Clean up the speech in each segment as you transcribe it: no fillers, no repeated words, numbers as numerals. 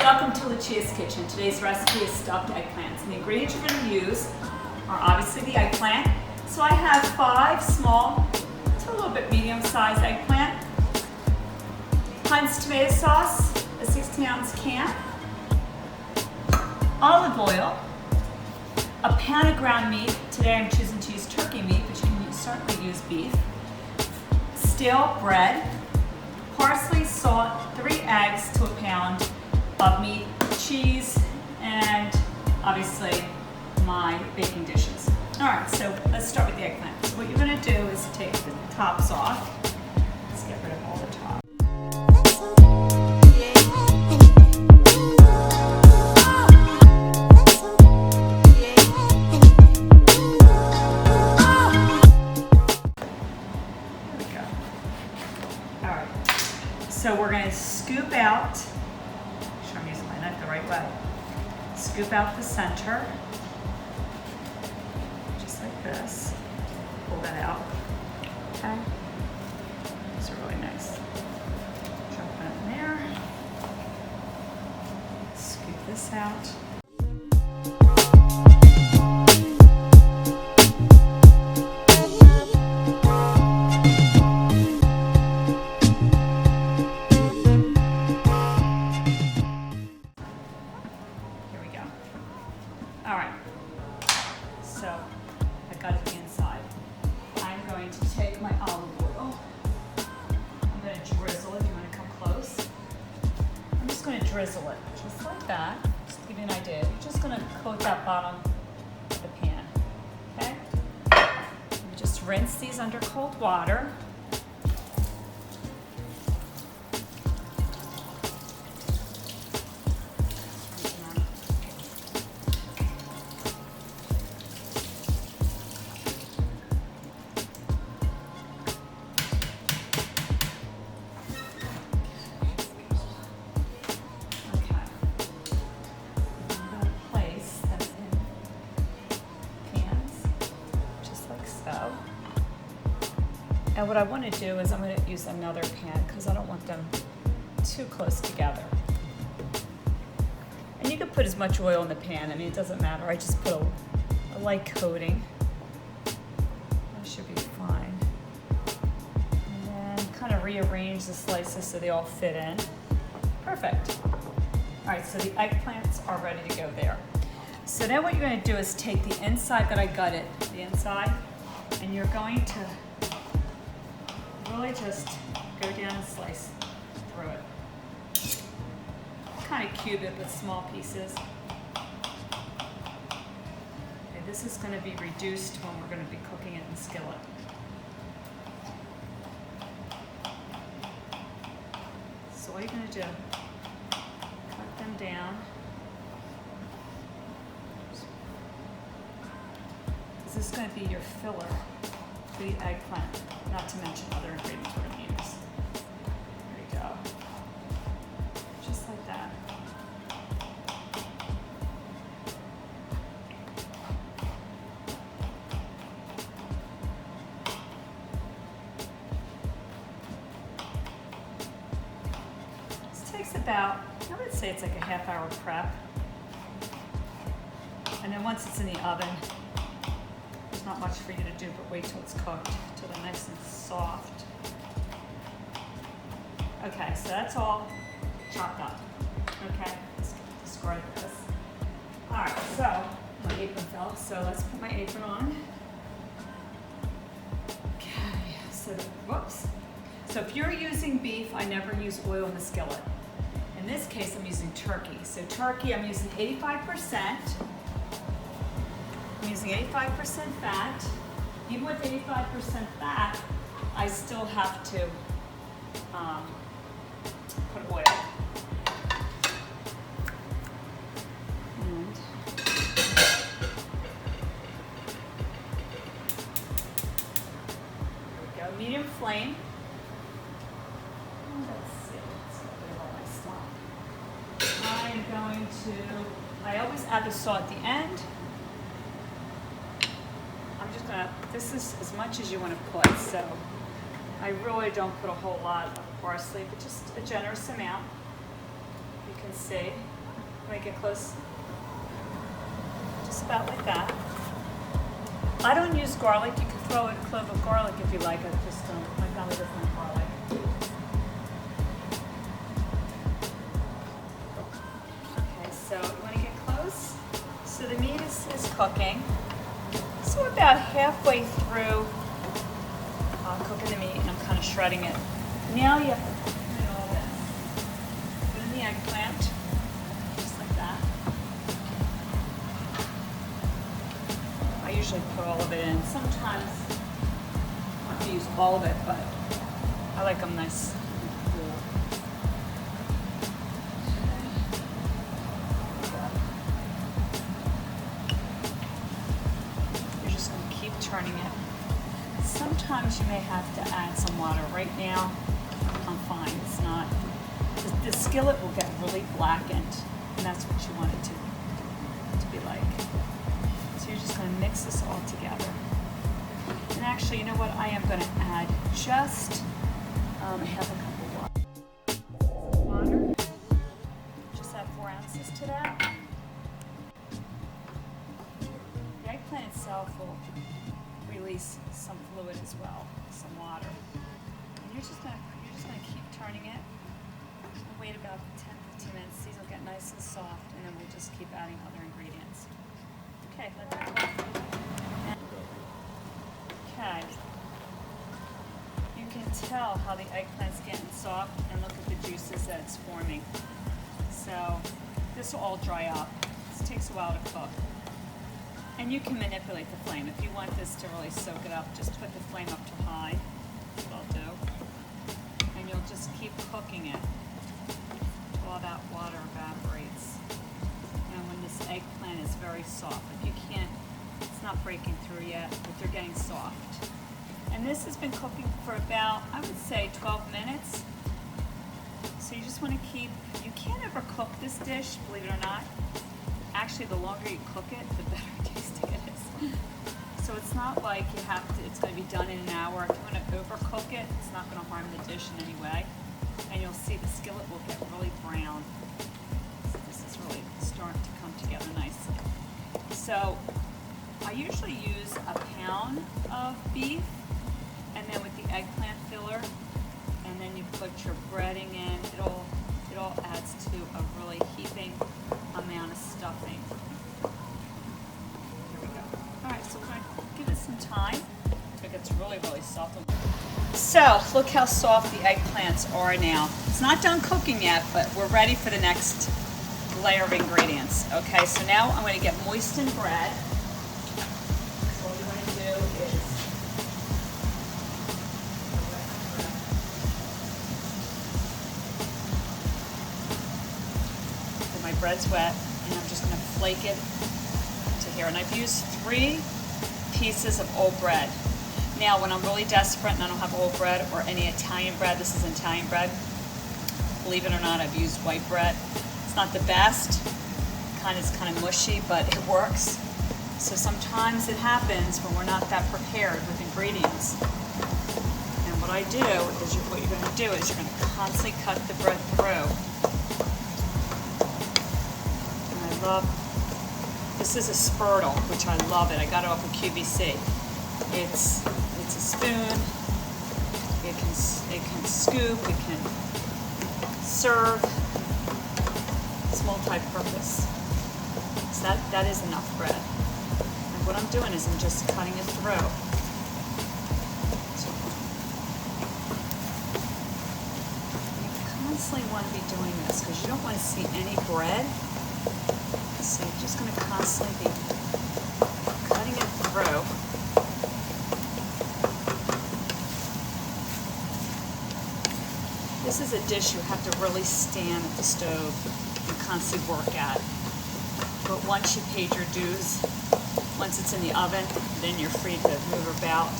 Welcome to Lucia's Kitchen. Today's recipe is stuffed eggplants. And the ingredients you're going to use are obviously the eggplant. So I have 5 small to a little bit medium-sized eggplant, Heinz tomato sauce, a 16-ounce can, olive oil, a pound of ground meat. Today I'm choosing to use turkey meat, but you can certainly use beef, stale bread, parsley, salt, 3 eggs to a pound of meat, cheese, and obviously my baking dishes. All right, so let's start with the eggplant. So what you're going to do is take the tops off. Let's get rid of all the top. There we go. All right, so we're going to scoop out, make sure I'm using my knife the right way. Scoop out the center, just like this. Pull that out, okay? These are really nice. Drop that in there. Scoop this out. All right, so I got it the inside. I'm going to take my olive oil. I'm going to drizzle it. If you want to come close, I'm just going to drizzle it just like that. Just to give you an idea. You're just going to coat that bottom of the pan. Okay? You just rinse these under cold water. And what I want to do is I'm going to use another pan because I don't want them too close together. And you can put as much oil in the pan. I mean, it doesn't matter. I just put a light coating. That should be fine. And then kind of rearrange the slices so they all fit in. Perfect. All right, so the eggplants are ready to go there. So now what you're going to do is take the inside that I gutted, the inside, and you're going to really just go down and slice through it. Kind of cube it with small pieces. Okay, this is going to be reduced when we're going to be cooking it in the skillet. So what are you going to do? Cut them down. This is going to be your filler for the eggplant, not to mention other ingredients we're going to use. There you go. Just like that. This takes about, I would say it's like a half-hour prep. And then once it's in the oven, not much for you to do, but wait till it's cooked, till they're nice and soft. Okay, so that's all chopped up. Okay, let's discard this. All right, so my apron fell, so let's put my apron on. Okay, so whoops. So if you're using beef, I never use oil in the skillet. In this case, I'm using turkey. So turkey, I'm using 85%. I'm using 85% fat. Even with 85% fat, I still have to put oil. And there we go, medium flame. Let's see, let's get rid of all my stuff. I am going to, I always add the salt at the end. I'm just gonna, this is as much as you want to put, so I really don't put a whole lot of parsley, but just a generous amount. You can see. Make it close. Just about like that. I don't use garlic. You can throw in a clove of garlic if you like. I just don't. My family doesn't like garlic. Okay, so you want to get close? So the meat is cooking. So we're about halfway through cooking the meat, and I'm kind of shredding it. Now you have to put in all this. Put in the eggplant, just like that. I usually put all of it in. Sometimes I have to use all of it, but I like them nice and cool. You're just going to keep turning it. Sometimes you may have to add some water. Right now, I'm fine. It's not. The skillet will get really blackened, and that's what you want it to be like. So you're just going to mix this all together. And actually, you know what? I am going to add just half a cup of water. Just add 4 ounces to that. The eggplant itself will release some fluid as well, some water. And you're just gonna keep turning it and wait about 10-15 minutes. These will get nice and soft, and then we'll just keep adding other ingredients. Okay, let that cook. Okay. You can tell how the eggplant's getting soft, and look at the juices that it's forming. So this will all dry up. This takes a while to cook. And you can manipulate the flame. If you want this to really soak it up, just put the flame up to high. That's what I'll do. And you'll just keep cooking it while that water evaporates. And when this eggplant is very soft, if you can't, it's not breaking through yet, but they're getting soft. And this has been cooking for about, I would say, 12 minutes. So you just want to keep, you can't overcook this dish, believe it or not. Actually, the longer you cook it, the better tasting it is. So it's not like you have to, it's going to be done in an hour. If you want to overcook it, it's not going to harm the dish in any way. And you'll see the skillet will get really brown. So this is really starting to come together nicely. So I usually use a pound of beef, and then with the eggplant filler, and then you put your breading in. It all adds to a really heaping amount of stuffing. Here we go. All right, so we're going to give it some time. It gets really, really soft. So look how soft the eggplants are now. It's not done cooking yet, but we're ready for the next layer of ingredients. Okay, so now I'm going to get moistened bread. So what we're going to do is my bread's wet, and I'm just going to flake it to here. And I've used 3 pieces of old bread. Now, when I'm really desperate and I don't have old bread or any Italian bread, this is Italian bread. Believe it or not, I've used white bread. It's not the best. It's kind of mushy, but it works. So sometimes it happens when we're not that prepared with ingredients. And what I do is, what you're going to do is you're going to constantly cut the bread through. This is a spurtle, which I love it. I got it off of QVC. It's a spoon. It can scoop. It can serve. It's multi-purpose. So that is enough bread. And what I'm doing is I'm just cutting it through. So you constantly want to be doing this because you don't want to see any bread. So you're just going to constantly be cutting it through. This is a dish you have to really stand at the stove and constantly work at. But once you paid your dues, once it's in the oven, then you're free to move about.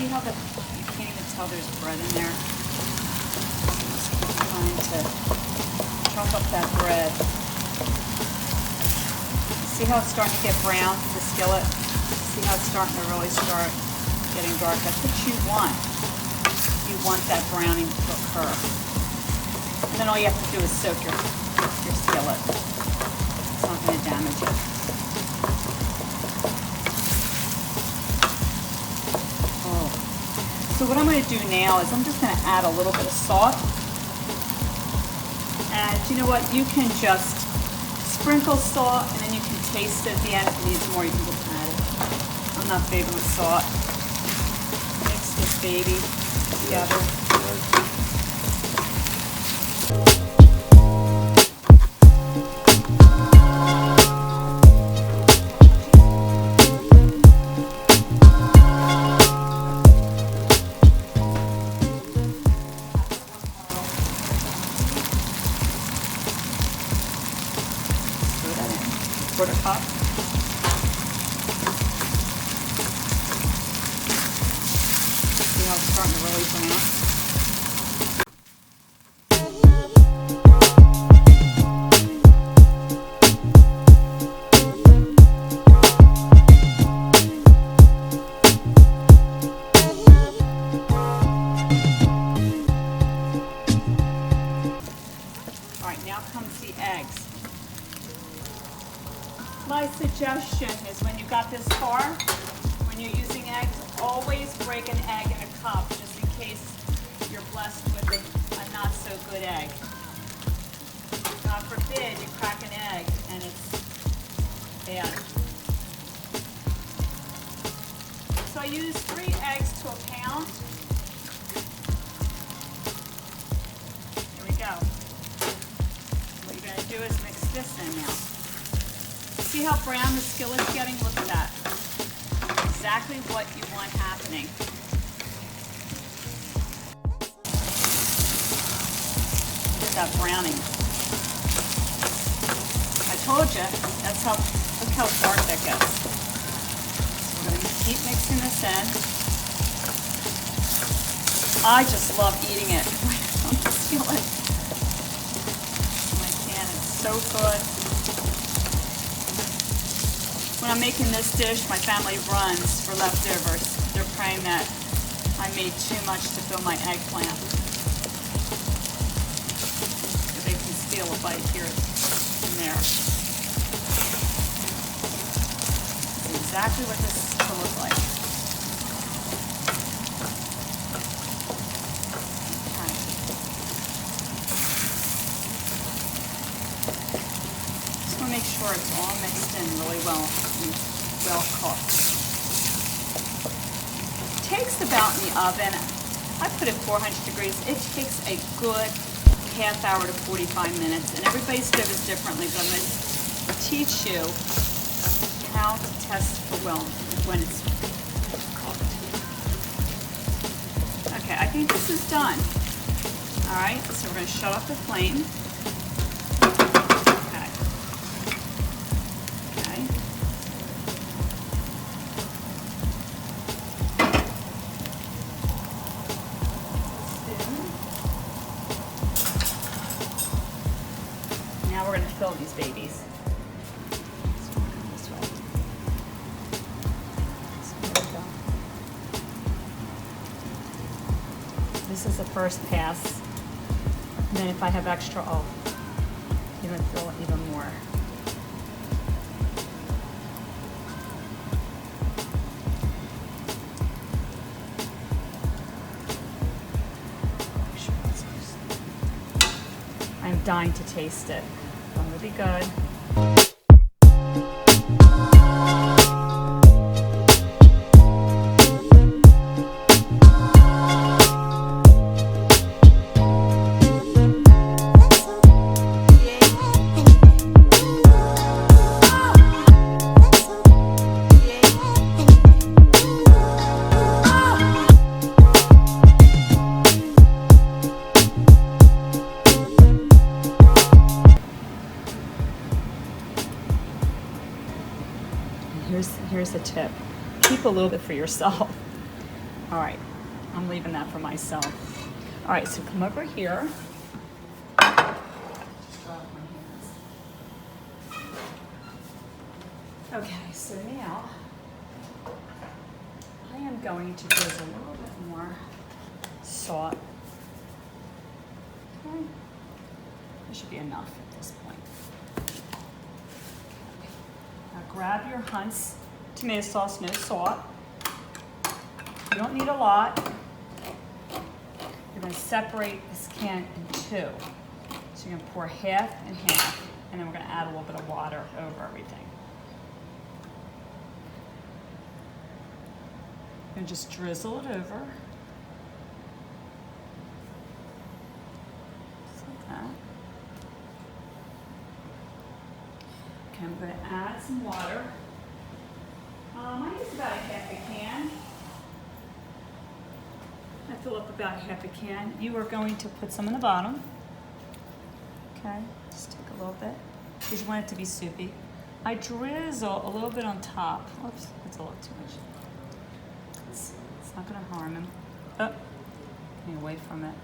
See how you can't even tell there's bread in there? Just keep trying to chop up that bread. See how it's starting to get brown, the skillet? See how it's starting to really start getting dark? That's what you want. You want that browning to occur. And then all you have to do is soak your skillet. It's not going to damage it. Oh. So what I'm going to do now is I'm just going to add a little bit of salt. And you know what? You can just sprinkle salt and then you can taste it at the end. If you need more, you can just add it. I'm not favoring with salt. Mix this baby together. Quarter cup. See how it's starting to really brown? All right, now comes the eggs. My suggestion is when you got this far, when you're using eggs, always break an egg in a cup just in case you're blessed with a not so good egg. God forbid you crack an egg and it's bad. So I use 3 eggs to a pound. Here we go. What you're going to do is mix this in now. See how brown the skillet's getting? Look at that. Exactly what you want happening. Look at that browning. I told you, that's how, look how dark that gets. So we're going to keep mixing this in. I just love eating it on the skillet. I can, it's so good. When I'm making this dish, my family runs for leftovers. They're praying that I made too much to fill my eggplant. So they can steal a bite here and there. That's exactly what this is to look like. Okay. Just want to make sure it's all mixed in really well. Well cooked. It takes about in the oven, I put it 400 degrees, it takes a good half hour to 45 minutes, and everybody's stove is differently, but I'm going to teach you how to test for well when it's cooked. Okay, I think this is done. Alright, so we're going to shut off the flame. Now we're going to fill these babies. So we'll come this way. So there we go. This is the first pass. And then if I have extra, I'll even fill it even more. I'm dying to taste it. It's going to be good. Here's a tip. Keep a little bit for yourself. All right, I'm leaving that for myself. All right, so come over here. Okay, so now I am going to drizzle a little bit more salt. Okay, that should be enough at this point. Now grab your Hunt's tomato sauce, no salt. You don't need a lot. You're going to separate this can in two. So you're going to pour half and half, and then we're going to add a little bit of water over everything. And just drizzle it over. Just like that. Okay, I'm going to add some water. I use about a half a can. I fill up about half a can. You are going to put some in the bottom. Okay, just take a little bit because you want it to be soupy. I drizzle a little bit on top. Oops, that's a little too much. It's not going to harm him. Oh, getting away from it.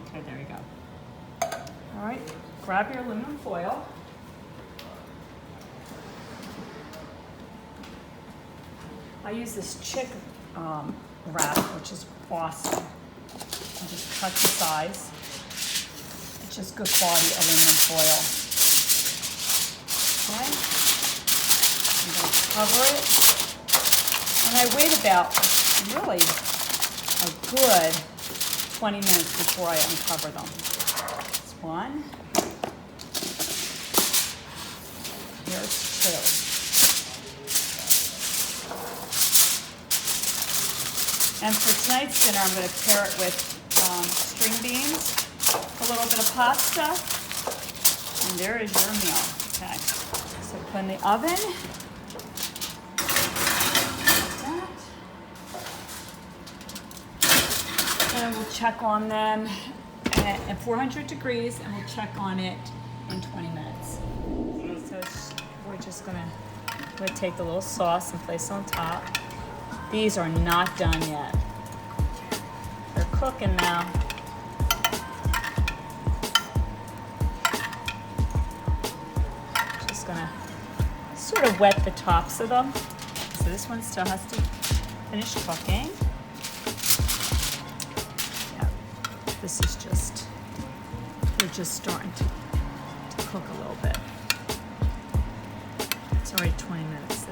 Okay, there you go. All right, grab your aluminum foil. I use this chick wrap, which is awesome. I just cut the size. It's just good quality aluminum foil. Okay. I'm going to cover it. And I wait about really a good 20 minutes before I uncover them. That's one. Here's two. And for tonight's dinner, I'm going to pair it with string beans, a little bit of pasta, and there is your meal. Okay, so put in the oven. Like that. And we'll check on them at 400 degrees, and we'll check on it in 20 minutes. So we're just going to take the little sauce and place it on top. These are not done yet. They're cooking now. Just gonna sort of wet the tops of them. So this one still has to finish cooking. Yeah, this is just, they're just starting to cook a little bit. It's already 20 minutes. So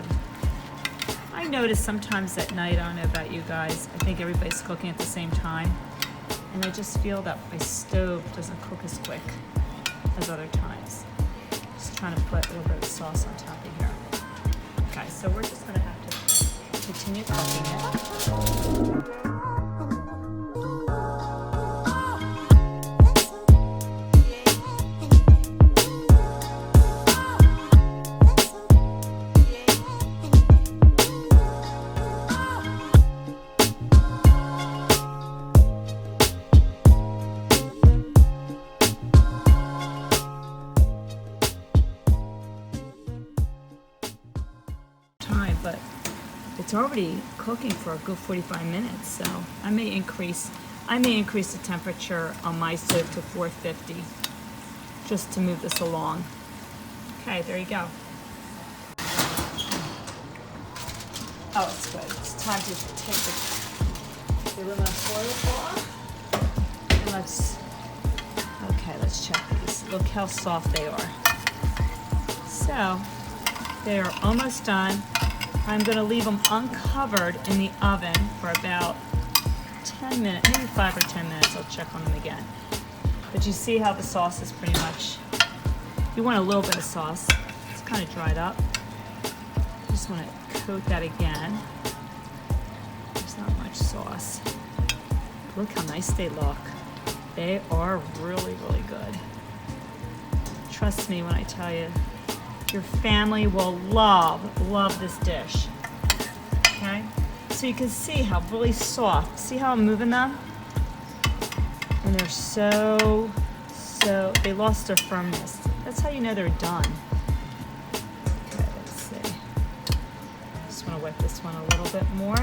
I notice sometimes at night, I don't know about you guys, I think everybody's cooking at the same time. And I just feel that my stove doesn't cook as quick as other times. Just trying to put a little bit of sauce on top of here. Okay, so we're just gonna have to continue cooking it. But it's already cooking for a good 45 minutes, so I may increase the temperature on my stove to 450 just to move this along. Okay, there you go. Oh, it's good. It's time to take the aluminum foil off. And let's check these. Look how soft they are. So they are almost done. I'm going to leave them uncovered in the oven for about 10 minutes, maybe 5 or 10 minutes. I'll check on them again. But you see how the sauce is pretty much, you want a little bit of sauce. It's kind of dried up. Just want to coat that again. There's not much sauce. Look how nice they look. They are really, really good. Trust me when I tell you, your family will love this dish. Okay? So you can see how really soft. See how I'm moving them? And they're they lost their firmness. That's how you know they're done. Okay, let's see. want to wet this one a little bit more.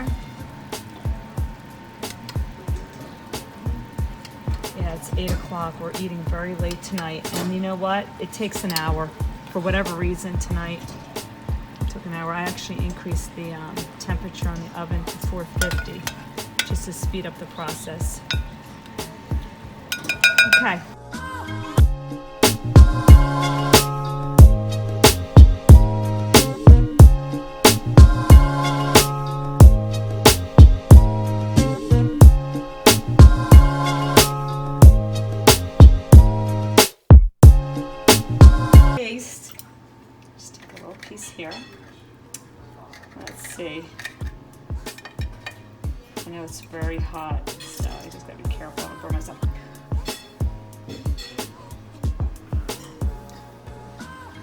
Yeah, it's 8 o'clock. We're eating very late tonight. And you know what? It takes an hour. For whatever reason tonight, it took an hour. I actually increased the temperature on the oven to 450 just to speed up the process. Okay. Just take a little piece here. Let's see. I know it's very hot, so I just gotta be careful. I don't burn myself.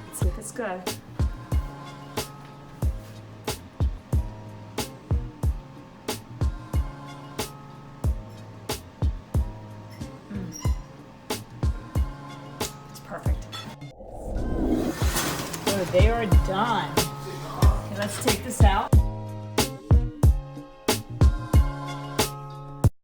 Let's see if it's good. It's perfect. So they are done. Okay, let's take this out.